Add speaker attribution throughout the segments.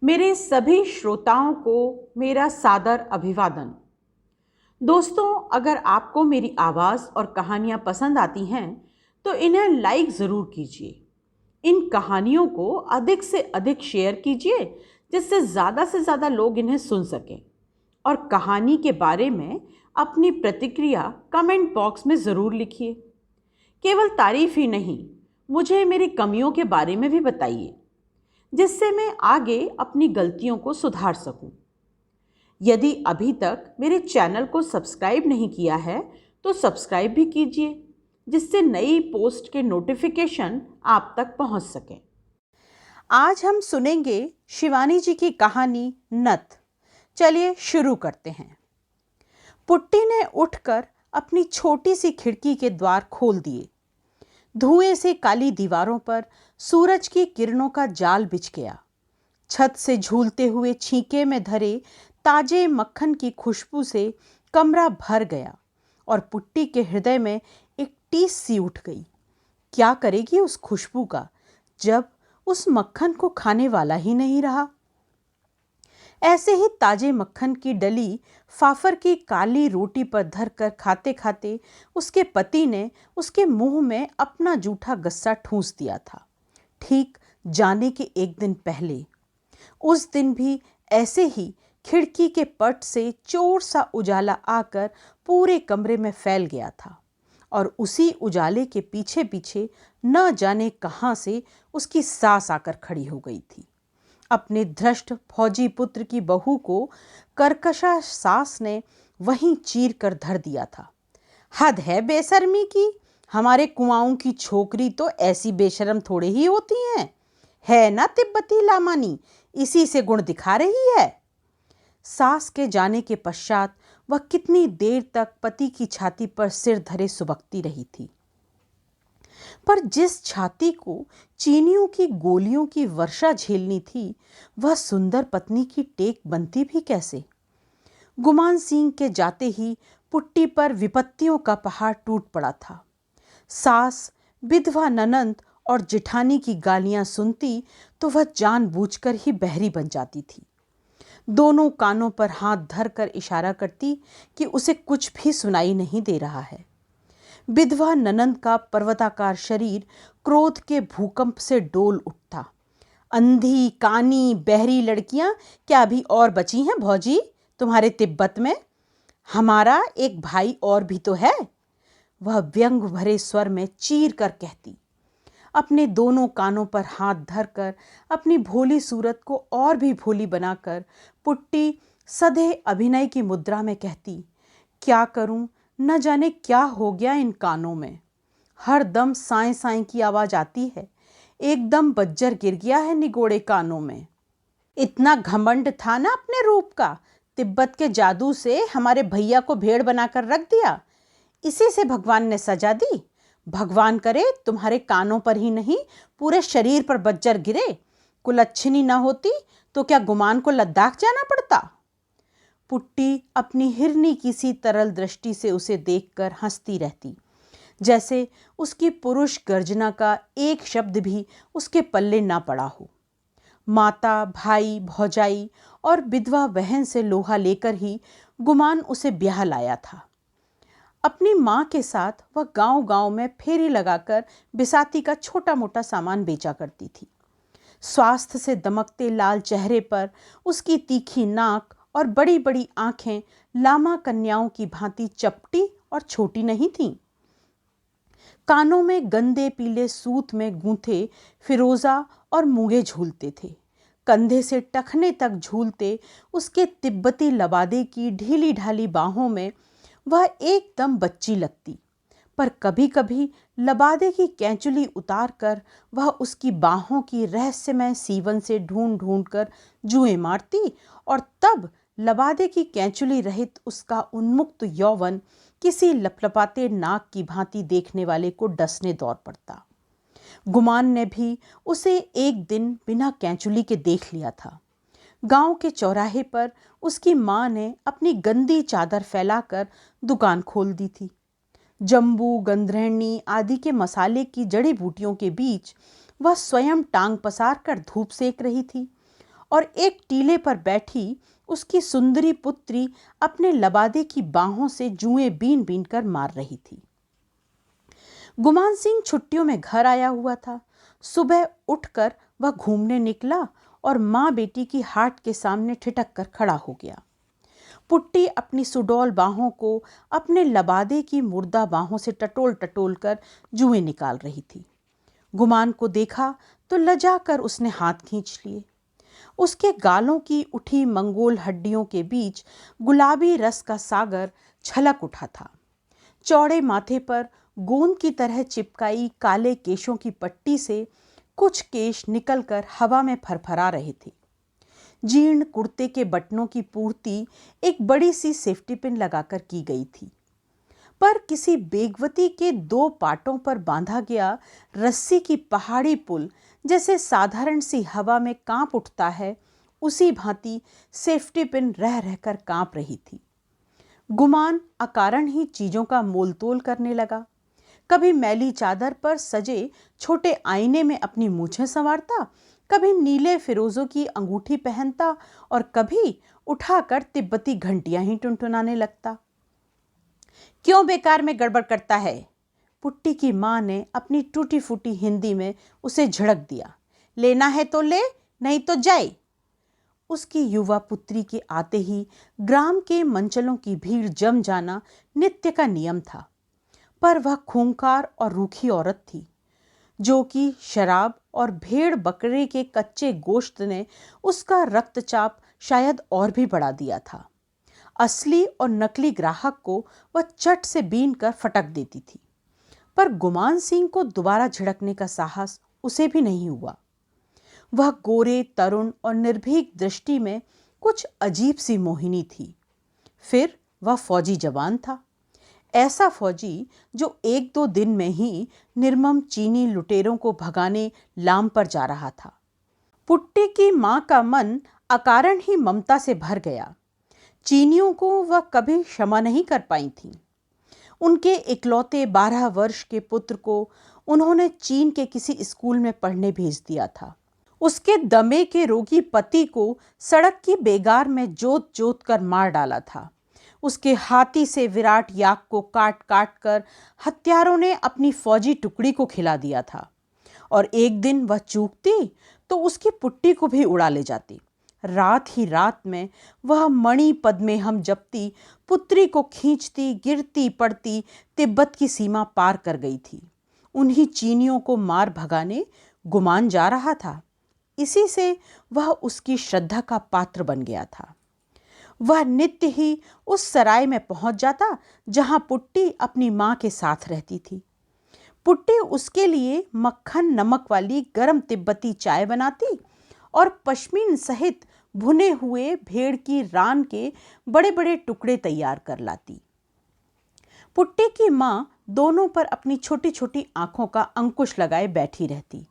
Speaker 1: मेरे सभी श्रोताओं को मेरा सादर अभिवादन। दोस्तों, अगर आपको मेरी आवाज़ और कहानियाँ पसंद आती हैं तो इन्हें लाइक ज़रूर कीजिए। इन कहानियों को अधिक से अधिक शेयर कीजिए जिससे ज़्यादा से ज़्यादा लोग इन्हें सुन सकें। और कहानी के बारे में अपनी प्रतिक्रिया कमेंट बॉक्स में ज़रूर लिखिए। केवल तारीफ ही नहीं, मुझे मेरी कमियों के बारे में भी बताइए जिससे मैं आगे अपनी गलतियों को सुधार सकूं। यदि अभी तक मेरे चैनल को सब्सक्राइब नहीं किया है तो सब्सक्राइब भी कीजिए जिससे नई पोस्ट के नोटिफिकेशन आप तक पहुंच सकें। आज हम सुनेंगे शिवानी जी की कहानी नथ। चलिए शुरू करते हैं। पुट्टी ने उठकर अपनी छोटी सी खिड़की के द्वार खोल दिए। धुएं से काली दीवारों पर सूरज की किरणों का जाल बिछ गया। छत से झूलते हुए छींके में धरे ताजे मक्खन की खुशबू से कमरा भर गया और पुट्टी के हृदय में एक टीस सी उठ गई। क्या करेगी उस खुशबू का जब उस मक्खन को खाने वाला ही नहीं रहा। ऐसे ही ताजे मक्खन की डली फाफर की काली रोटी पर धरकर खाते खाते उसके पति ने उसके मुंह में अपना जूठा गस्सा ठूंस दिया था, ठीक जाने के एक दिन पहले। उस दिन भी ऐसे ही खिड़की के पट से चोर सा उजाला आकर पूरे कमरे में फैल गया था और उसी उजाले के पीछे पीछे न जाने कहां से उसकी सास आकर खड़ी हो गई थी। अपने धृष्ट फौजी पुत्र की बहू को कर्कशा सास ने वहीं चीर कर धर दिया था। हद है बेशर्मी की, हमारे कुआओं की छोकरी तो ऐसी बेशर्म थोड़े ही होती हैं। है ना तिब्बती लामानी, इसी से गुण दिखा रही है। सास के जाने के पश्चात वह कितनी देर तक पति की छाती पर सिर धरे सुबकती रही थी, पर जिस छाती को चीनियों की गोलियों की वर्षा झेलनी थी वह सुंदर पत्नी की टेक बनती भी कैसे। गुमान सिंह के जाते ही पुट्टी पर विपत्तियों का पहाड़ टूट पड़ा था। सास, विधवा ननंद और जिठानी की गालियां सुनती तो वह जानबूझकर ही बहरी बन जाती थी। दोनों कानों पर हाथ धरकर इशारा करती कि उसे कुछ भी सुनाई नहीं दे रहा है। विधवा ननंद का पर्वताकार शरीर क्रोध के भूकंप से डोल उठता। अंधी, कानी, बहरी लड़कियां क्या अभी और बची हैं भौजी तुम्हारे तिब्बत में? हमारा एक भाई और भी तो है, वह व्यंग भरे स्वर में चीर कर कहती। अपने दोनों कानों पर हाथ धरकर अपनी भोली सूरत को और भी भोली बनाकर पुट्टी सधे अभिनय की मुद्रा में कहती, क्या करूं, न जाने क्या हो गया इन कानों में। हर दम साएं साएं की आवाज आती है, एकदम बज्जर गिर गया है निगोड़े कानों में। इतना घमंड था ना अपने रूप का, तिब्बत के जादू से हमारे भैया को भेड़ बनाकर रख दिया, इसी से भगवान ने सजा दी। भगवान करे तुम्हारे कानों पर ही नहीं पूरे शरीर पर बज्जर गिरे। कुलच्छनी न होती तो क्या गुमान को लद्दाख जाना पड़ता। पुट्टी अपनी हिरनी की सी तरल दृष्टि से उसे देखकर हंसती रहती, जैसे उसकी पुरुष गर्जना का एक शब्द भी उसके पल्ले ना पड़ा हो। माता, भाई, भौजाई और विधवा बहन से लोहा लेकर ही गुमान उसे ब्याह लाया था। अपनी माँ के साथ वह गांव-गांव में फेरी लगाकर बिसाती का छोटा मोटा सामान बेचा करती थी। स्वास्थ्य से दमकते लाल चेहरे पर उसकी तीखी नाक और बड़ी बड़ी आंखें लामा कन्याओं की भांति चपटी और छोटी नहीं थीं। कानों में गंदे पीले सूत में गूंथे फिरोजा और मूंगे झूलते थे। कंधे से टखने तक झूलते उसके तिब्बती लबादे की ढीली ढाली बाहों में वह एकदम बच्ची लगती, पर कभी कभी लबादे की कैंचुली उतार कर वह उसकी बाहों की रहस्यमय सीवन से ढूंढ ढूंढ कर जुएं मारती और तब लबादे की कैंचुली रहित उसका उन्मुक्त यौवन किसी लपलपाते नाक की भांति देखने वाले को डसने दौड़ पड़ता। गुमान ने भी उसे एक दिन बिना कैंचुली के देख लिया था। गांव के चौराहे पर उसकी माँ ने अपनी गंदी चादर फैलाकर दुकान खोल दी थी। जम्बू, गंधरेणी आदि के मसाले की जड़ी बूटियों के बीच वह स्वयं टांग पसार कर धूप सेक रही थी और एक टीले पर बैठी उसकी सुंदरी पुत्री अपने लबादे की बाहों से जुएं बीन बीन कर मार रही थी। गुमान सिंह छुट्टियों में घर आया हुआ था। सुबह उठकर वह घूमने निकला और माँ बेटी की हाट के सामने ठिठक कर खड़ा हो गया। पुट्टी अपनी सुडौल बाहों को अपने लबादे की मुर्दा बाहों से टटोल टटोल कर जुएं निकाल रही थी। गुमान को देखा तो लजा कर उसने हाथ खींच लिए। उसके गालों की उठी मंगोल हड्डियों के बीच गुलाबी रस का सागर छलक उठा था। चौड़े माथे पर गोंद की तरह चिपकाई काले केशों की पट्टी से कुछ केश निकलकर हवा में फरफरा रहे थे। जीर्ण कुर्ते के बटनों की पूर्ति एक बड़ी सी सेफ्टी पिन लगाकर की गई थी, पर किसी बेगवती के 2 पाटों पर बांधा गया रस्सी की पहाड़ी पुल जैसे साधारण सी हवा में कांप उठता है, उसी भांति सेफ्टी पिन रह रहकर कांप रही थी। गुमान अकारण ही चीजों का मोलतोल करने लगा। कभी मैली चादर पर सजे छोटे आईने में अपनी मूछें संवारता, कभी नीले फिरोजों की अंगूठी पहनता और कभी उठाकर तिब्बती घंटियां ही टुनटुनाने लगता। क्यों बेकार में गड़बड़ करता है? पुट्टी की मां ने अपनी टूटी फूटी हिंदी में उसे झड़क दिया। लेना है तो ले, नहीं तो जाए। उसकी युवा पुत्री के आते ही ग्राम के मंचलों की भीड़ जम जाना नित्य का नियम था, पर वह खूंखार और रूखी औरत थी, जो कि शराब और भेड़ बकरे के कच्चे गोश्त ने उसका रक्तचाप शायद और भी बढ़ा दिया था। असली और नकली ग्राहक को वह चट से बीन कर फटक देती थी, पर गुमान सिंह को दोबारा झिड़कने का साहस उसे भी नहीं हुआ। वह गोरे, तरुण और निर्भीक दृष्टि में कुछ अजीब सी मोहिनी थी। फिर वह फौजी जवान था, ऐसा फौजी जो 1-2 दिन में ही निर्मम चीनी लुटेरों को भगाने लाम पर जा रहा था। पुट्टी की मां का मन अकारण ही ममता से भर गया। चीनियों को वह कभी क्षमा नहीं कर पाई थी। उनके इकलौते 12 वर्ष के पुत्र को उन्होंने चीन के किसी स्कूल में पढ़ने भेज दिया था। उसके दमे के रोगी पति को सड़क की बेगार में जोत जोत कर मार डाला था। उसके हाथी से विराट याक को काट काट कर हत्यारों ने अपनी फौजी टुकड़ी को खिला दिया था, और एक दिन वह चूकती तो उसकी पुट्टी को भी उड़ा ले जाती। रात ही रात में वह मणि पद में हम जपती पुत्री को खींचती गिरती पड़ती तिब्बत की सीमा पार कर गई थी। उन्हीं चीनियों को मार भगाने गुमान जा रहा था। इसी से वह उसकी श्रद्धा का पात्र बन गया था। वह नित्य ही उस सराय में पहुंच जाता जहां पुट्टी अपनी मां के साथ रहती थी। पुट्टी उसके लिए मक्खन नमक वाली गरम तिब्बती चाय बनाती और पश्मीन सहित भुने हुए भेड़ की रान के बड़े बड़े टुकड़े तैयार कर लाती। पुट्टी की मां दोनों पर अपनी छोटी छोटी आंखों का अंकुश लगाए बैठी रहती।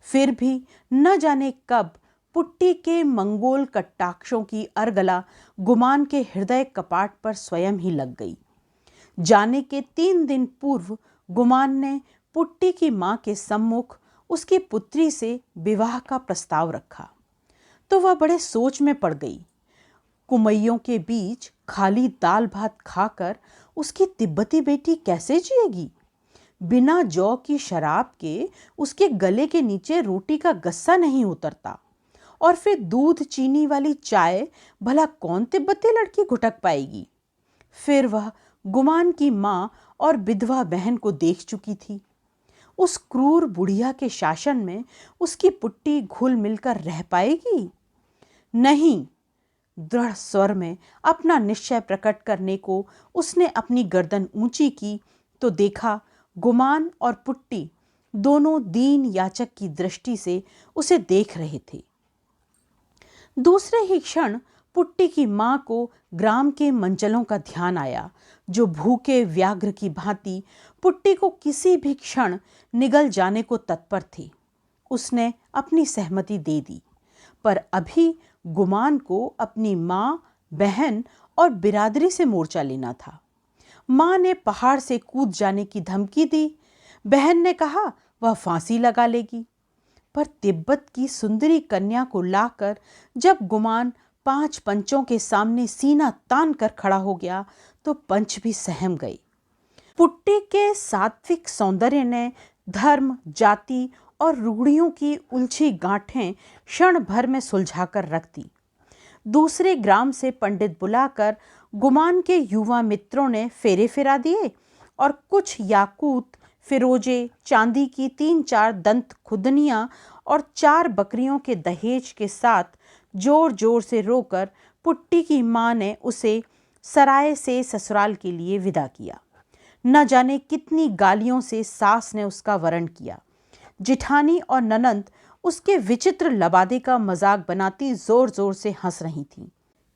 Speaker 1: फिर भी न जाने कब पुट्टी के मंगोल कटाक्षों की अरगला गुमान के हृदय कपाट पर स्वयं ही लग गई। जाने के 3 दिन पूर्व गुमान ने पुट्टी की मां के सम्मुख उसकी पुत्री से विवाह का प्रस्ताव रखा, तो वह बड़े सोच में पड़ गई। कुमैयों के बीच खाली दाल भात खाकर उसकी तिब्बती बेटी कैसे जिएगी? बिना जौ की शराब के उसके गले के नीचे रोटी का गस्सा नहीं उतरता, और फिर दूध चीनी वाली चाय भला कौन तिब्बती लड़की घुटक पाएगी? फिर वह गुमान की मां और विधवा बहन को देख चुकी थी। उस क्रूर बुढ़िया के शासन में उसकी पुट्टी घुल मिलकर रह पाएगी? नहीं। दृढ़ स्वर में अपना निश्चय प्रकट करने को उसने अपनी गर्दन ऊंची की तो देखा गुमान और पुट्टी दोनों दीन याचक की दृष्टि से उसे देख रहे थे। दूसरे ही क्षण पुट्टी की मां को ग्राम के मंचलों का ध्यान आया, जो भूखे व्याघ्र की भांति पुट्टी को किसी भी क्षण निगल जाने को तत्पर थे। उसने अपनी सहमति दे दी, पर अभी गुमान को अपनी मां, बहन और बिरादरी से मोर्चा लेना था। मां ने पहाड़ से कूद जाने की धमकी दी। बहन ने कहा वह फांसी लगा लेगी। पर तिब्बत की सुंदरी कन्या को लाकर जब गुमान 5 पंचों के सामने सीना तान कर खड़ा हो गया तो पंच भी सहम गए। पुट्टी के सात्विक सौंदर्य ने धर्म, जाति और रूढ़ियों की उलझी गांठें क्षण भर में सुलझाकर रख दी। दूसरे ग्राम से पंडित बुलाकर गुमान के युवा मित्रों ने फेरे फिरा दिए और कुछ याकूत, फिरोजे, चांदी की 3-4 दंत खुदनियां और 4 बकरियों के दहेज के साथ जोर जोर से रोकर पुट्टी की माँ ने उसे सराय से ससुराल के लिए विदा किया। न जाने कितनी गालियों से सास ने उसका वरण किया। जिठानी और ननंद उसके विचित्र लबादे का मजाक बनाती जोर जोर से हंस रही थीं।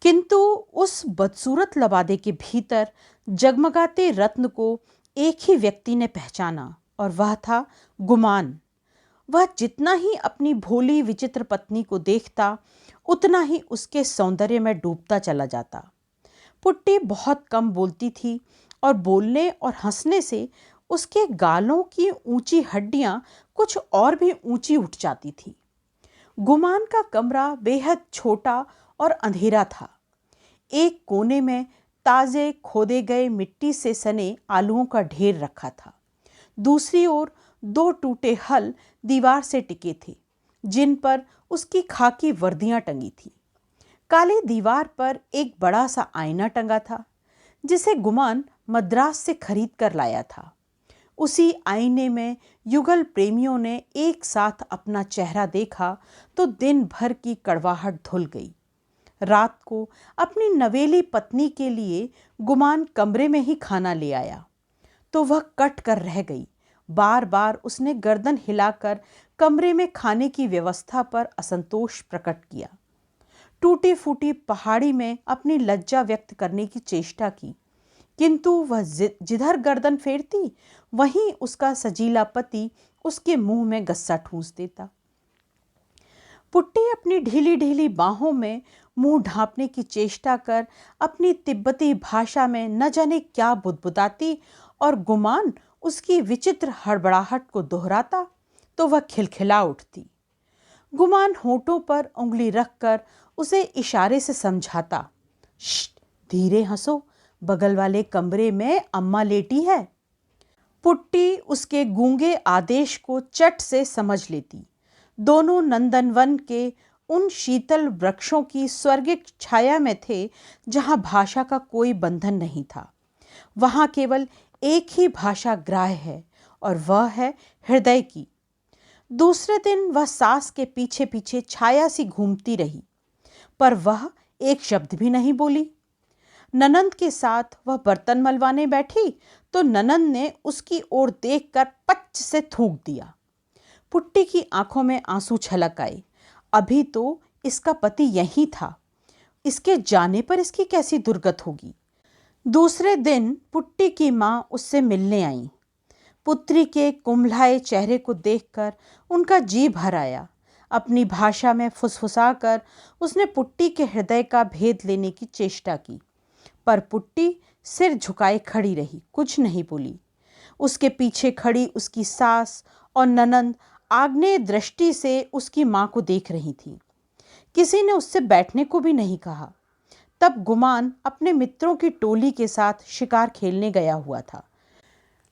Speaker 1: किंतु उस बदसूरत लबादे के भीतर जगमगाते रत्न को एक ही व्यक्ति ने पहचाना और वह था गुमान। वह जितना ही अपनी भोली विचित्र पत्नी को देखता उतना ही उसके सौंदर्य में डूबता चला जाता। पुट्टी बहुत कम बोलती थी और बोलने और हंसने से उसके गालों की ऊंची हड्डियां कुछ और भी ऊंची उठ जाती थी। गुमान का कमरा बेहद छोटा और अंधेरा था। एक कोने में ताजे खोदे गए मिट्टी से सने आलूओं का ढेर रखा था। दूसरी ओर 2 टूटे हल दीवार से टिके थे जिन पर उसकी खाकी वर्दियां टंगी थी। काली दीवार पर एक बड़ा सा आईना टंगा था जिसे गुमान मद्रास से खरीद कर लाया था। उसी आईने में युगल प्रेमियों ने एक साथ अपना चेहरा देखा तो दिन भर की कड़वाहट धुल गई। रात को अपनी नवेली पत्नी के लिए गुमान कमरे में ही खाना ले आया तो वह कट कर रह गई। बार बार उसने गर्दन हिलाकर कमरे में खाने की व्यवस्था पर असंतोष प्रकट किया। टूटी फूटी पहाड़ी में अपनी लज्जा व्यक्त करने की चेष्टा की, किंतु वह जिधर गर्दन फेरती वहीं उसका सजीला पति उसके मुंह में गस्सा ठूंस देता। पुट्टी अपनी ढीली ढीली बाहों में मुंह ढांपने की चेष्टा कर अपनी तिब्बती भाषा में न जाने क्या बुदबुदाती और गुमान उसकी विचित्र हड़बड़ाहट को दोहराता तो वह खिलखिला उठती। गुमान होठों पर उंगली रखकर उसे इशारे से समझाता, श्श्ट, धीरे हंसो, बगल वाले कमरे में अम्मा लेटी है। पुट्टी उसके गूंगे आदेश को चट से समझ लेती। दोनों नंदनवन के उन शीतल वृक्षों की स्वर्गिक छाया में थे जहां भाषा का कोई बंधन नहीं था। वहां केवल एक ही भाषा ग्राह्य है और वह है हृदय की। दूसरे दिन वह सास के पीछे पीछे छाया सी घूमती रही पर वह एक शब्द भी नहीं बोली। ननंद के साथ वह बर्तन मलवाने बैठी तो ननंद ने उसकी ओर देखकर पच से थूक दिया। पुट्टी की आंखों में आंसू छलक आए। अभी तो इसका पति यही था, इसके जाने पर इसकी कैसी दुर्गत होगी। दूसरे दिन पुट्टी की माँ उससे मिलने आई। पुत्री के कुम्हलाए चेहरे को देखकर उनका जी भर आया। अपनी भाषा में फुसफुसाकर उसने पुट्टी के हृदय का भेद लेने की चेष्टा की पर पुट्टी सिर झुकाए खड़ी रही, कुछ नहीं बोली। उसके पीछे खड़ी उसकी सास और ननंद आग्नेय दृष्टि से उसकी मां को देख रही थी। किसी ने उससे बैठने को भी नहीं कहा। तब गुमान अपने मित्रों की टोली के साथ शिकार खेलने गया हुआ था।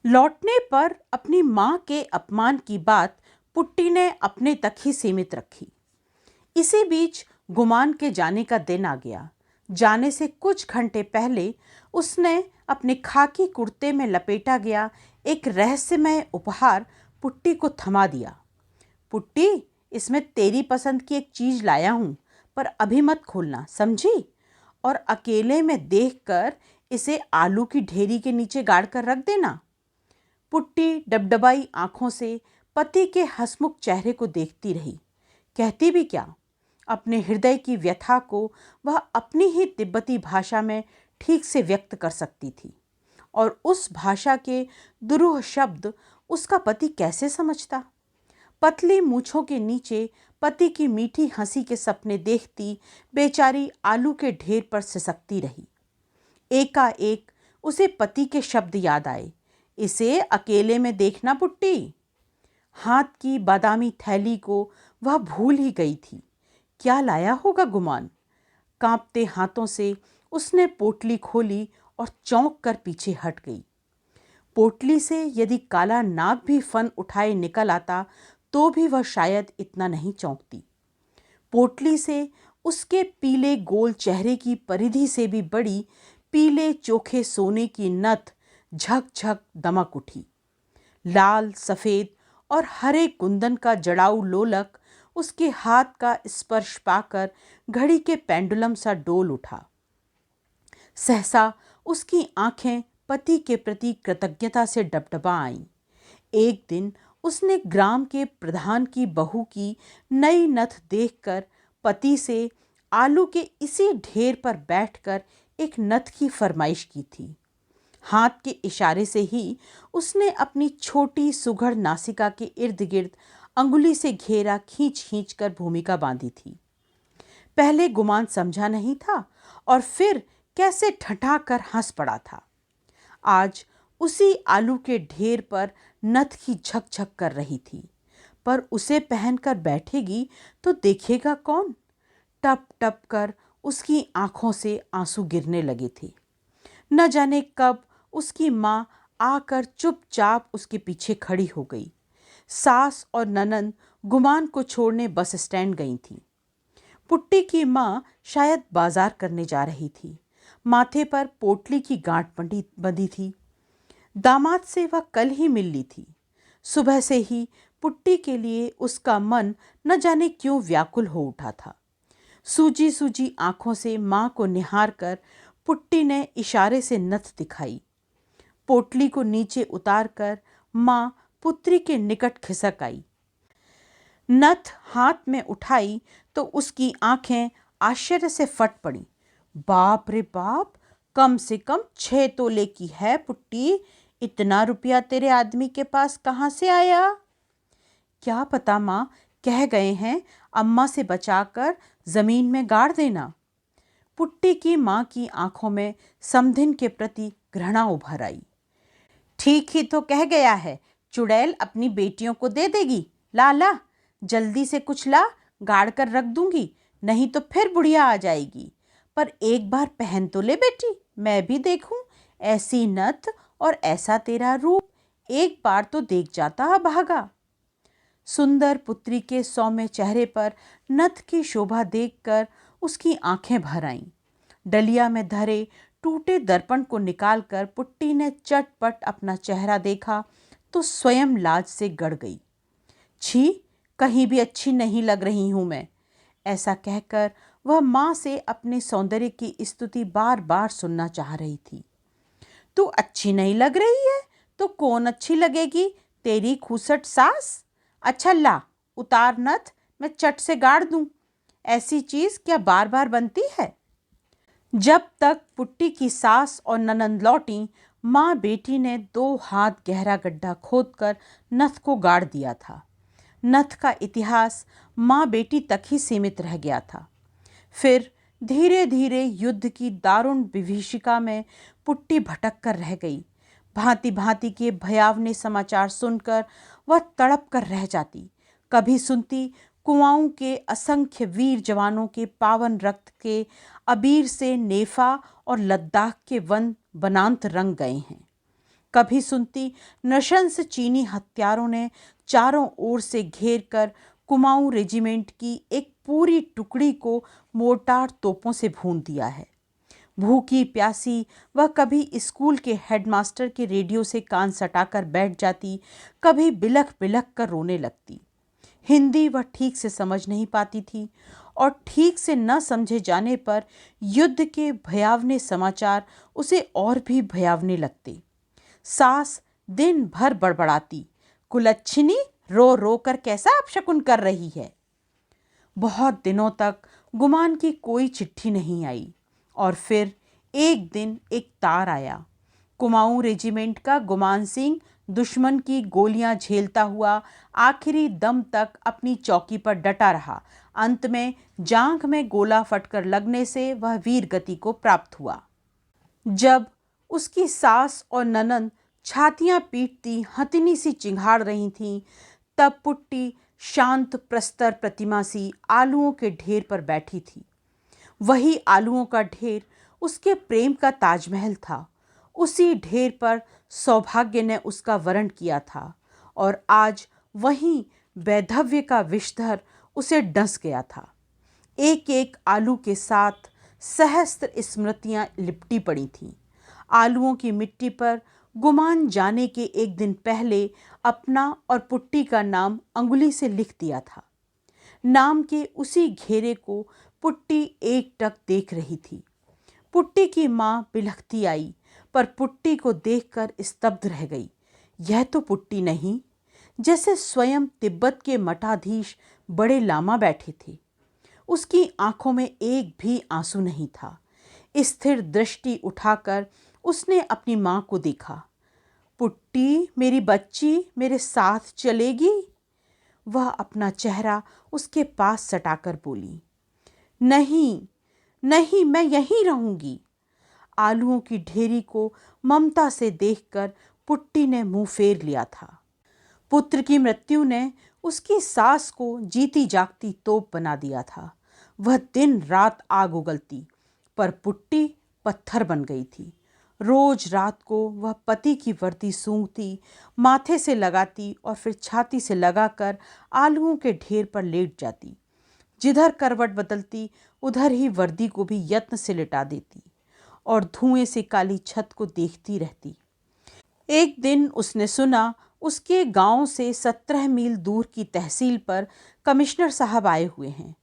Speaker 1: लौटने पर अपनी मां के अपमान की बात पुट्टी ने अपने तक ही सीमित रखी। इसी बीच गुमान के जाने का दिन आ गया। जाने से कुछ घंटे पहले उसने अपने खाकी कुर्ते में लपेटा गया एक रहस्यमय उपहार पुट्टी को थमा दिया। पुट्टी, इसमें तेरी पसंद की एक चीज लाया हूं पर अभी मत खोलना, समझी? और अकेले में देखकर इसे आलू की ढेरी के नीचे गाड़ कर रख देना। पुट्टी डबडबाई आंखों से पति के हंसमुख चेहरे को देखती रही। कहती भी क्या? अपने हृदय की व्यथा को वह अपनी ही तिब्बती भाषा में ठीक से व्यक्त कर सकती थी और उस भाषा के दुरूह शब्द उसका पति कैसे समझता? पतली मूछों के नीचे पति की मीठी हंसी के सपने देखती बेचारी आलू के ढेर पर सिसकती रही। एकाएक उसे पति के शब्द याद आए, इसे अकेले में देखना पुट्टी। हाथ की बादामी थैली को वह भूल ही गई थी। क्या लाया होगा गुमान। कांपते हाथों से उसने पोटली खोली और चौंक कर पीछे हट गई। पोटली से यदि काला नाग भी फन उठाए निकल आता तो भी वह शायद इतना नहीं चौंकती। पोटली से उसके पीले गोल चेहरे की परिधि से भी बड़ी पीले चोखे सोने की नथ झकझक दमक उठी। लाल, सफेद और हरे कुंदन का जड़ाऊ लोलक उसके हाथ का स्पर्श पाकर घड़ी के पेंडुलम सा डोल उठा। सहसा उसकी आंखें पति के प्रति कृतज्ञता से डबडबा आईं। एक दिन उसने ग्राम के प्रधान की बहू की नई नथ देखकर पति से आलू के इसी ढेर पर बैठकर एक नथ की फरमाइश की थी। हाथ के इशारे से ही उसने अपनी छोटी सुघड़ नासिका के इर्द गिर्द अंगुली से घेरा खींच खींच कर भूमिका बांधी थी। पहले गुमान समझा नहीं था और फिर कैसे ठठा कर हंस पड़ा था। आज उसी आलू के ढेर पर नथ की झकझक कर रही थी, पर उसे पहनकर बैठेगी तो देखेगा कौन। टप टप कर उसकी आंखों से आंसू गिरने लगे थे। न जाने कब उसकी माँ आकर चुपचाप उसके पीछे खड़ी हो गई। सास और ननंद गुमान को छोड़ने बस स्टैंड गई थीं। पुट्टी की माँ शायद बाजार करने जा रही थी। माथे पर पोटली की गांठ बंधी थी। दामाद से वह कल ही मिल ली थी। सुबह से ही पुट्टी के लिए उसका मन न जाने क्यों व्याकुल हो उठा था। सूजी सूजी आंखों से माँ को निहार कर पुट्टी ने इशारे से नथ दिखाई। पोटली को नीचे उतार कर माँ पुत्री के निकट खिसक आई। नथ हाथ में उठाई तो उसकी आंखें आश्चर्य से फट पड़ी। बाप रे बाप, कम से कम 6 तोले की है पुट्टी। इतना रुपया तेरे आदमी के पास कहाँ से आया? क्या पता माँ, कह गए हैं अम्मा से बचाकर जमीन में गाड़ देना। पुट्टी की माँ की आंखों में समधिन के प्रति घृणा उभर आई। ठीक ही तो कह गया है, चुड़ैल अपनी बेटियों को दे देगी। ला ला, जल्दी से कुछ ला, गाड़ कर रख दूंगी, नहीं तो फिर बुढ़िया आ जाएगी। पर एक बार पहन तो ले बेटी, मैं भी देखूं। ऐसी नथ और ऐसा तेरा रूप, एक बार तो देख जाता अभागा। सुंदर पुत्री के सौम्य चेहरे पर नथ की शोभा देखकर उसकी आंखें भर आईं। डलिया में धरे टूटे दर्पण को निकालकर पुट्टी ने चटपट अपना चेहरा देखा तो स्वयं लाज से गड़ गई। छी, कहीं भी अच्छी नहीं लग रही हूं मैं। ऐसा कहकर वह माँ से अपने सौंदर्य की स्तुति बार बार सुनना चाह रही थी। तू अच्छी नहीं लग रही है तो कौन अच्छी लगेगी? तेरी खूसट सास। अच्छा ला, उतार नथ, मैं चट से गाड़ दूं। ऐसी चीज क्या बार बार बनती है? जब तक पुट्टी की सास और ननंद लौटी, माँ बेटी ने 2 हाथ गहरा गड्ढा खोदकर नथ को गाड़ दिया था। नथ का इतिहास माँ बेटी तक ही सीमित रह गया था। फिर धीरे धीरे युद्ध की दारुण विभीषिका में पुट्टी भटक कर रह गई। भांति भांति के भयावने समाचार सुनकर वह तड़प कर रह जाती। कभी सुनती कुआओं के असंख्य वीर जवानों के पावन रक्त के अबीर से नेफा और लद्दाख के वन वनांत रंग गए हैं। कभी सुनती नृशंस चीनी हत्यारों ने चारों ओर से घेर कर कुमाऊं रेजिमेंट की एक पूरी टुकड़ी को मोर्टार तोपों से भून दिया है। भूखी प्यासी वह कभी स्कूल के हेडमास्टर के रेडियो से कान सटाकर बैठ जाती, कभी बिलख बिलख कर रोने लगती। हिंदी वह ठीक से समझ नहीं पाती थी और ठीक से न समझे जाने पर युद्ध के भयावने समाचार उसे और भी भयावने लगते। सास दिन भर बड़बड़ाती, कुलच्छिनी रो रो कर कैसा अपशकुन कर रही है। बहुत दिनों तक गुमान की कोई चिट्ठी नहीं आई और फिर एक दिन एक तार आया। कुमाऊं रेजिमेंट का गुमान सिंह दुश्मन की गोलियां झेलता हुआ आखिरी दम तक अपनी चौकी पर डटा रहा। अंत में जांघ में गोला फटकर लगने से वह वीर गति को प्राप्त हुआ। जब उसकी सास और ननंद छातियां पीटती हथिनी सी चिंघाड़ रही थीं, तब पुट्टी शांत प्रस्तर प्रतिमा सी आलुओं के ढेर पर बैठी थी। वही आलुओं का ढेर उसके प्रेम का ताजमहल था। उसी ढेर पर सौभाग्य ने उसका वरण किया था और आज वहीं वैधव्य का विषधर उसे डस गया था। एक एक आलू के साथ सहस्त्र स्मृतियां लिपटी पड़ी थीं। आलुओं की मिट्टी पर गुमान जाने के एक दिन पहले अपना और पुट्टी का नाम अंगुली से लिख दिया था। नाम के उसी घेरे को पुट्टी एकटक देख रही थी। पुट्टी की माँ बिलखती आई, पर पुट्टी को देखकर स्तब्ध रह गई। यह तो पुट्टी नहीं, जैसे स्वयं तिब्बत के मठाधीश बड़े लामा बैठे थे। उसकी आंखों में एक भी आंसू नहीं था। स्थिर दृष्टि उठाकर उसने अपनी माँ को देखा। पुट्टी, मेरी बच्ची, मेरे साथ चलेगी? वह अपना चेहरा उसके पास सटाकर बोली, नहीं नहीं, मैं यहीं रहूंगी। आलुओं की ढेरी को ममता से देखकर पुट्टी ने मुंह फेर लिया था। पुत्र की मृत्यु ने उसकी सास को जीती जागती तोप बना दिया था। वह दिन रात आग उगलती, पर पुट्टी पत्थर बन गई थी। रोज रात को वह पति की वर्दी सूंघती, माथे से लगाती और फिर छाती से लगाकर आलुओं के ढेर पर लेट जाती। जिधर करवट बदलती उधर ही वर्दी को भी यत्न से लिटा देती और धुएं से काली छत को देखती रहती। एक दिन उसने सुना उसके गांव से 17 मील दूर की तहसील पर कमिश्नर साहब आए हुए हैं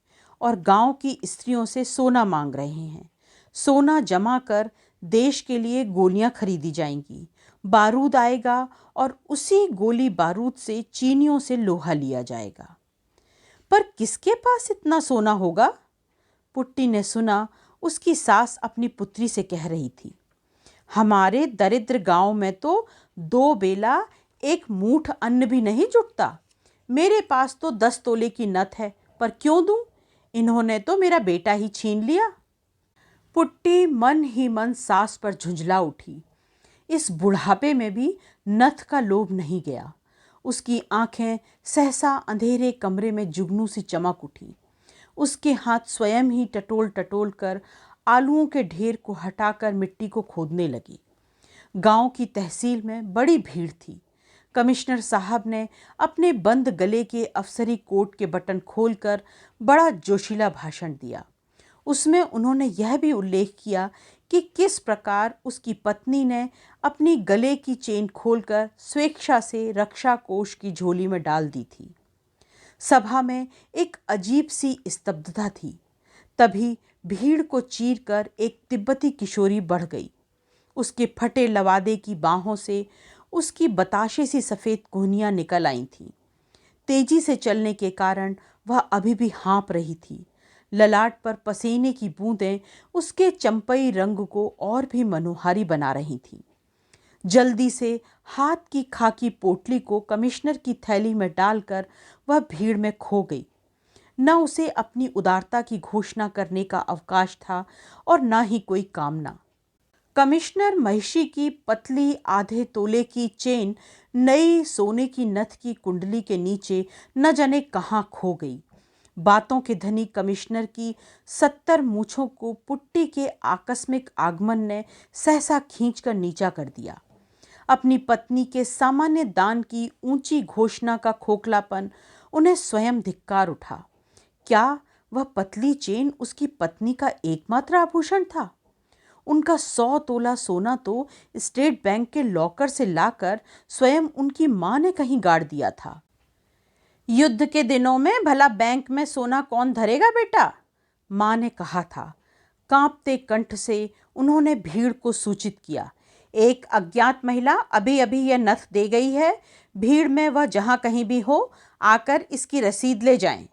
Speaker 1: और गांव की स्त्रियों से सोना मांग रहे हैं। सोना जमा कर देश के लिए गोलियां खरीदी जाएंगी, बारूद आएगा और उसी गोली बारूद से चीनियों से लोहा लिया जाएगा। पर किसके पास इतना सोना होगा? पुट्टी ने सुना उसकी सास अपनी पुत्री से कह रही थी, हमारे दरिद्र गांव में तो 2 बेला 1 मूठ अन्न भी नहीं जुटता। मेरे पास तो 10 तोले की नथ है, पर क्यों दूं? इन्होंने तो मेरा बेटा ही छीन लिया। पुट्टी मन ही मन सास पर झुंझला उठी। इस बुढ़ापे में भी नथ का लोभ नहीं गया। उसकी आंखें सहसा अंधेरे कमरे में जुगनू सी चमक उठी। उसके हाथ स्वयं ही टटोल टटोल कर आलुओं के ढेर को हटाकर मिट्टी को खोदने लगी। गांव की तहसील में बड़ी भीड़ थी। कमिश्नर साहब ने अपने बंद गले के अफसरी कोट के बटन खोलकर बड़ा जोशीला भाषण दिया। उसमें उन्होंने यह भी उल्लेख किया कि किस प्रकार उसकी पत्नी ने अपनी गले की चेन खोलकर स्वेच्छा से रक्षा कोष की झोली में डाल दी थी। सभा में एक अजीब सी स्तब्धता थी। तभी भीड़ को चीरकर एक तिब्बती किशोरी बढ़ गई। उसके फटे लवादे की बाहों से उसकी बताशे सी सफ़ेद कोहनियाँ निकल आई थीं। तेजी से चलने के कारण वह अभी भी हाँप रही थी। ललाट पर पसीने की बूंदें उसके चंपई रंग को और भी मनोहारी बना रही थीं। जल्दी से हाथ की खाकी पोटली को कमिश्नर की थैली में डालकर वह भीड़ में खो गई। न उसे अपनी उदारता की घोषणा करने का अवकाश था और न ही कोई कामना। कमिश्नर महिषी की पतली आधे तोले की चेन नई सोने की नथ की कुंडली के नीचे न जाने कहाँ खो गई। बातों के धनी कमिश्नर की 70 मूछों को पुट्टी के आकस्मिक आगमन ने सहसा खींचकर नीचा कर दिया। अपनी पत्नी के सामान्य दान की ऊंची घोषणा का खोखलापन उन्हें स्वयं धिक्कार उठा। क्या वह पतली चेन उसकी पत्नी का एकमात्र आभूषण था? उनका 100 तोला सोना तो स्टेट बैंक के लॉकर से लाकर स्वयं उनकी मां ने कहीं गाड़ दिया था। युद्ध के दिनों में भला बैंक में सोना कौन धरेगा बेटा? मां ने कहा था। कांपते कंठ से उन्होंने भीड़ को सूचित किया, एक अज्ञात महिला अभी अभी यह नथ दे गई है। भीड़ में वह जहां कहीं भी हो, आकर इसकी रसीद ले जाएं।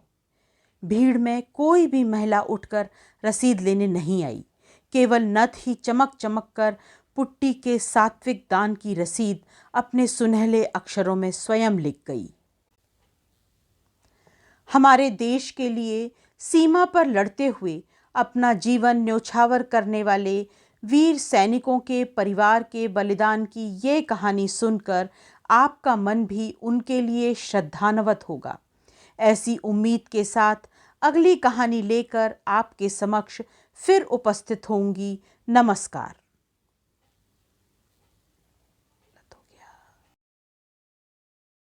Speaker 1: भीड़ में कोई भी महिला उठकर रसीद लेने नहीं आई। केवल नथ ही चमक चमक कर पुट्टी के सात्विक दान की रसीद अपने सुनहले अक्षरों में स्वयं लिख गई। हमारे देश के लिए सीमा पर लड़ते हुए अपना जीवन न्योछावर करने वाले वीर सैनिकों के परिवार के बलिदान की ये कहानी सुनकर आपका मन भी उनके लिए श्रद्धान्वित होगा। ऐसी उम्मीद के साथ अगली कहानी लेकर आपके समक्ष फिर उपस्थित होंगी। नमस्कार।